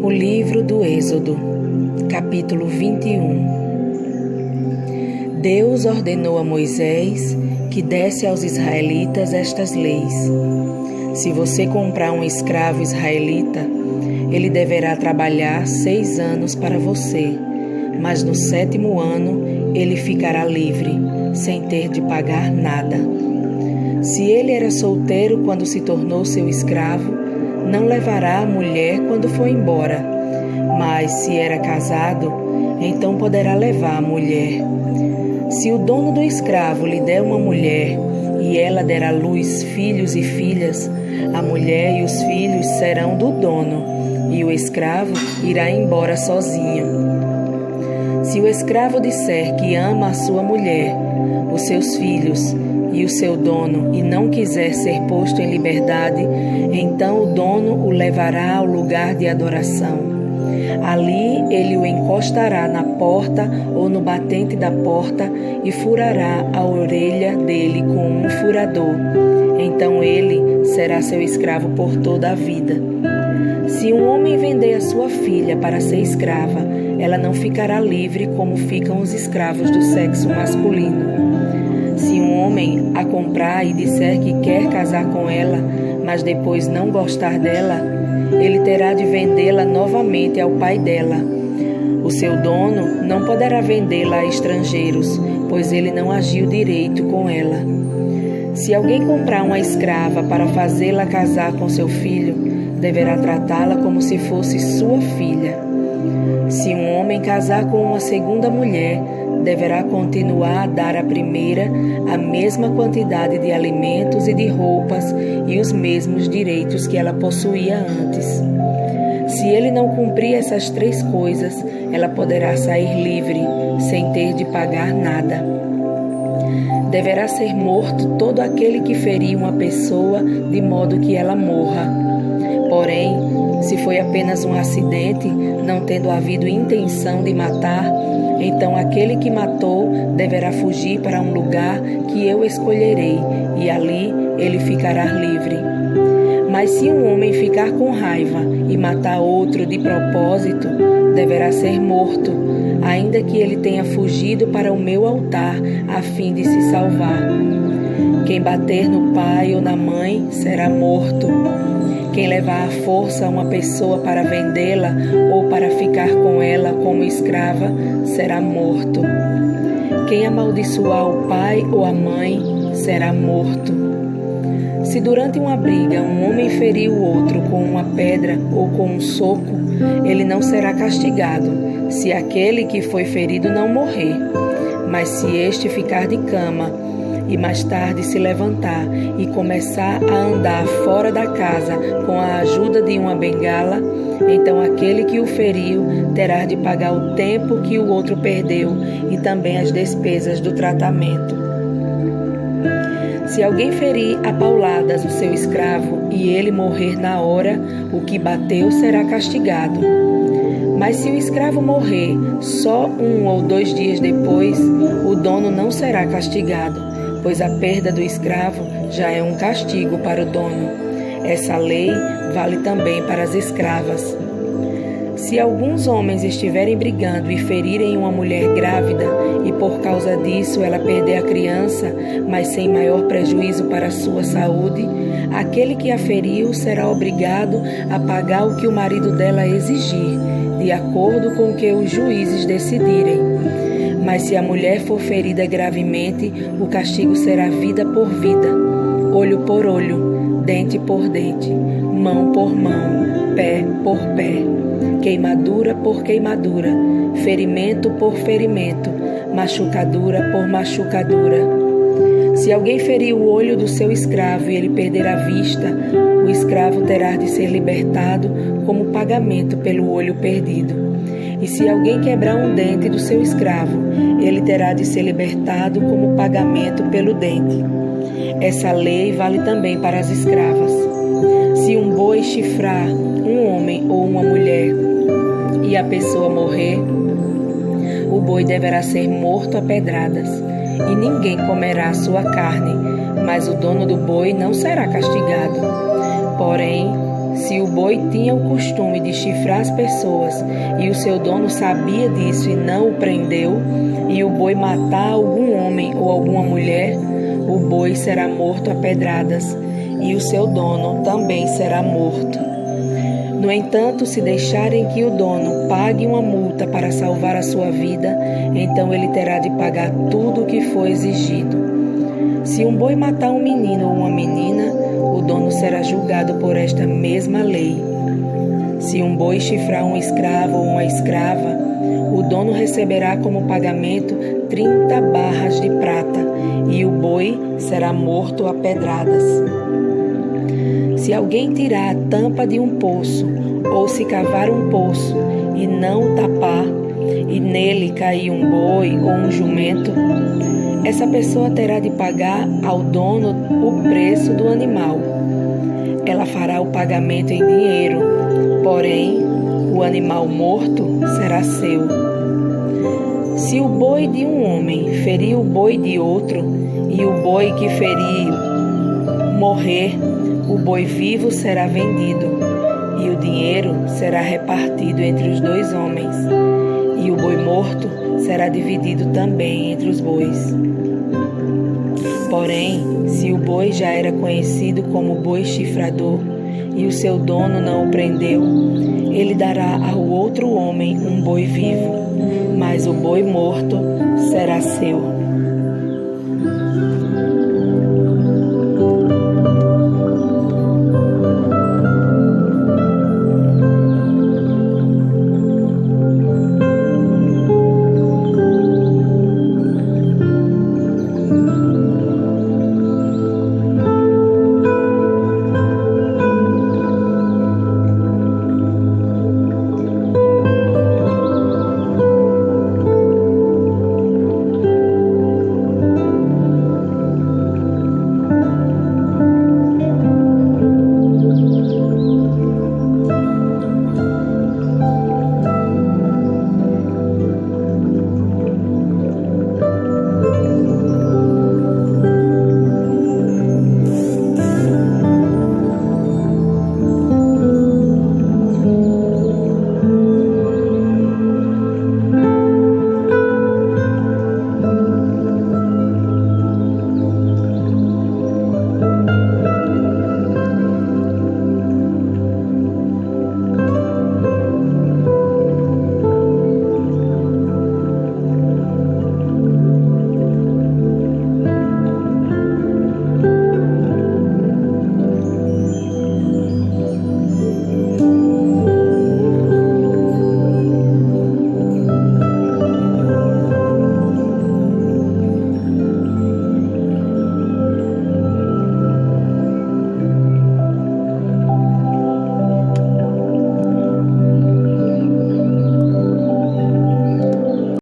O livro do Êxodo, capítulo 21. Deus ordenou a Moisés que desse aos israelitas estas leis. Se você comprar um escravo israelita, ele deverá trabalhar 6 anos para você, mas no 7º ano ele ficará livre, sem ter de pagar nada. Se ele era solteiro quando se tornou seu escravo, não levará a mulher quando for embora, mas se era casado, então poderá levar a mulher. Se o dono do escravo lhe der uma mulher e ela der à luz filhos e filhas, a mulher e os filhos serão do dono, e o escravo irá embora sozinho. Se o escravo disser que ama a sua mulher, os seus filhos e o seu dono, e não quiser ser posto em liberdade, então o dono o levará ao lugar de adoração. Ali ele o encostará na porta ou no batente da porta e furará a orelha dele com um furador. Então ele será seu escravo por toda a vida. Se um homem vender a sua filha para ser escrava, ela não ficará livre como ficam os escravos do sexo masculino. Se um homem a comprar e disser que quer casar com ela, mas depois não gostar dela, ele terá de vendê-la novamente ao pai dela. O seu dono não poderá vendê-la a estrangeiros, pois ele não agiu direito com ela. Se alguém comprar uma escrava para fazê-la casar com seu filho, deverá tratá-la como se fosse sua filha. Se um homem casar com uma segunda mulher, deverá continuar a dar à primeira a mesma quantidade de alimentos e de roupas e os mesmos direitos que ela possuía antes. Se ele não cumprir essas 3 coisas, ela poderá sair livre, sem ter de pagar nada. Deverá ser morto todo aquele que ferir uma pessoa de modo que ela morra. Porém, se foi apenas um acidente, não tendo havido intenção de matar, então aquele que matou deverá fugir para um lugar que eu escolherei, e ali ele ficará livre. Mas se um homem ficar com raiva e matar outro de propósito, deverá ser morto, ainda que ele tenha fugido para o meu altar a fim de se salvar. Quem bater no pai ou na mãe será morto. Quem levar à força uma pessoa para vendê-la ou para ficar com ela como escrava será morto. Quem amaldiçoar o pai ou a mãe será morto. Se durante uma briga um homem ferir o outro com uma pedra ou com um soco, ele não será castigado, se aquele que foi ferido não morrer. Mas se este ficar de cama e mais tarde se levantar e começar a andar fora da casa com a ajuda de uma bengala, então aquele que o feriu terá de pagar o tempo que o outro perdeu e também as despesas do tratamento. Se alguém ferir a pauladas o seu escravo e ele morrer na hora, o que bateu será castigado. Mas se o escravo morrer só 1 ou 2 dias depois, o dono não será castigado, pois a perda do escravo já é um castigo para o dono. Essa lei vale também para as escravas. Se alguns homens estiverem brigando e ferirem uma mulher grávida, e por causa disso ela perder a criança, mas sem maior prejuízo para a sua saúde, aquele que a feriu será obrigado a pagar o que o marido dela exigir, de acordo com o que os juízes decidirem. Mas se a mulher for ferida gravemente, o castigo será vida por vida, olho por olho, dente por dente, mão por mão, pé por pé, queimadura por queimadura, ferimento por ferimento, machucadura por machucadura. Se alguém ferir o olho do seu escravo e ele perder a vista, o escravo terá de ser libertado como pagamento pelo olho perdido. E se alguém quebrar um dente do seu escravo, ele terá de ser libertado como pagamento pelo dente. Essa lei vale também para as escravas. Se um boi chifrar um homem ou uma mulher e a pessoa morrer, o boi deverá ser morto a pedradas, e ninguém comerá sua carne, mas o dono do boi não será castigado. Porém, Se o boi tinha o costume de chifrar as pessoas e o seu dono sabia disso e não o prendeu, e o boi matar algum homem ou alguma mulher, o boi será morto a pedradas e o seu dono também será morto. No entanto, se deixarem que o dono pague uma multa para salvar a sua vida, então ele terá de pagar tudo o que foi exigido. Se um boi matar um menino ou uma menina, o dono será julgado por esta mesma lei. Se um boi chifrar um escravo ou uma escrava, o dono receberá como pagamento 30 barras de prata e o boi será morto a pedradas. Se alguém tirar a tampa de um poço ou se cavar um poço e não tapar, e nele cair um boi ou um jumento, essa pessoa terá de pagar ao dono o preço do animal. Ela fará o pagamento em dinheiro, porém, o animal morto será seu. Se o boi de um homem ferir o boi de outro, e o boi que feriu morrer, o boi vivo será vendido, e o dinheiro será repartido entre os 2 homens, e o boi morto será dividido também entre os bois. Porém, se o boi já era conhecido como boi chifrador, e o seu dono não o prendeu, ele dará ao outro homem um boi vivo, mas o boi morto será seu.